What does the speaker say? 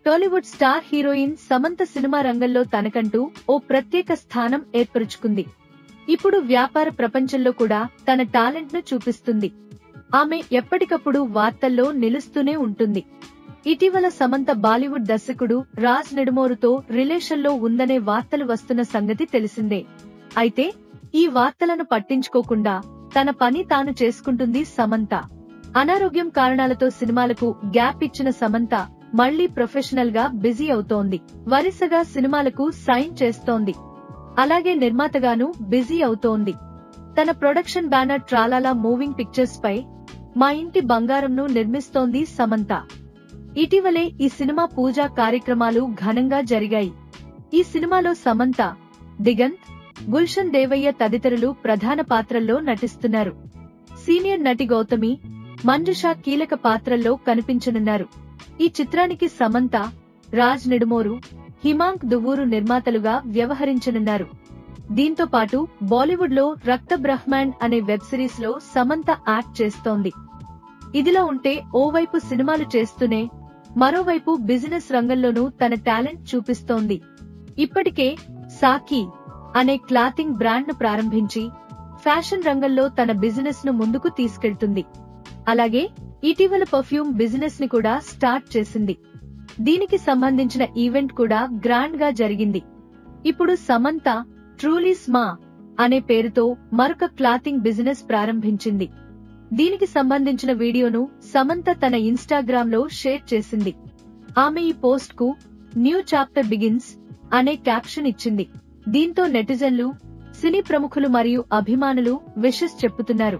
Tollywood star heroine Samantha cinema రంగంలో తనకంటూ ఓ ప్రత్యేక స్థానం ఏర్పరుచుకుంది. ఇప్పుడు వ్యాపార ప్రపంచంలో కూడా తన టాలెంట్ ను చూపిస్తుంది. ఆమె ఎప్పటికప్పుడు వార్తల్లో నిలుస్తూనే ఉంటుంది. ఇటీవల సమంత బాలీవుడ్ దర్శకుడు రాజ్ నెడుమోరుతో రిలేషన్లో ఉందనే వార్తలు వస్తున్న సంగతి తెలిసిందే. అయితే ఈ వార్తలను పట్టించుకోకుండా తన పని తాను చేసుకుంటుంది సమంత. అనారోగ్యం కారణాలతో సినిమాలకు గ్యాప్ ఇచ్చిన సమంత మళ్లీ ప్రొఫెషనల్ గా బిజీ అవుతోంది. వరుసగా సినిమాలకు సైన్ చేస్తోంది. అలాగే నిర్మాతగాను బిజీ అవుతోంది. తన ప్రొడక్షన్ బ్యానర్ ట్రాలాలా మూవింగ్ పిక్చర్స్ పై మా ఇంటి బంగారంను నిర్మిస్తోంది సమంత. ఇటీవలే ఈ సినిమా పూజా కార్యక్రమాలు ఘనంగా జరిగాయి. ఈ సినిమాలో సమంత, దిగంత్, గుల్షన్ దేవయ్య తదితరులు ప్రధాన పాత్రల్లో నటిస్తున్నారు. సీనియర్ నటి గౌతమి, మంజుష కీలక పాత్రల్లో కనిపించనున్నారు. ఈ చిత్రానికి సమంత, రాజ్ నెడుమోరు, హిమాంక్ దువ్వూరు నిర్మాతలుగా వ్యవహరించనున్నారు. దీంతో పాటు బాలీవుడ్ లో రక్త బ్రహ్మాండ్ అనే వెబ్ సిరీస్ లో సమంత యాక్ట్ చేస్తోంది. ఇదిలా ఉంటే ఓవైపు సినిమాలు చేస్తూనే మరోవైపు బిజినెస్ రంగంలోనూ తన టాలెంట్ చూపిస్తోంది. ఇప్పటికే సాకి అనే క్లాతింగ్ బ్రాండ్ ను ప్రారంభించి ఫ్యాషన్ రంగంలో తన బిజినెస్ ను ముందుకు తీసుకెళ్తుంది. అలాగే ఇటీవల పర్ఫ్యూమ్ బిజినెస్ ని కూడా స్టార్ట్ చేసింది. దీనికి సంబంధించిన ఈవెంట్ కూడా గ్రాండ్ గా జరిగింది. ఇప్పుడు సమంత ట్రూలీ స్మా అనే పేరుతో మరొక క్లాతింగ్ బిజినెస్ ప్రారంభించింది. దీనికి సంబంధించిన వీడియోను సమంత తన ఇన్స్టాగ్రామ్ లో షేర్ చేసింది. ఆమె ఈ పోస్ట్ కు న్యూ చాప్టర్ బిగిన్స్ అనే క్యాప్షన్ ఇచ్చింది. దీంతో నెటిజన్లు, సినీ ప్రముఖులు మరియు అభిమానులు విషెస్ చెప్పుతున్నారు.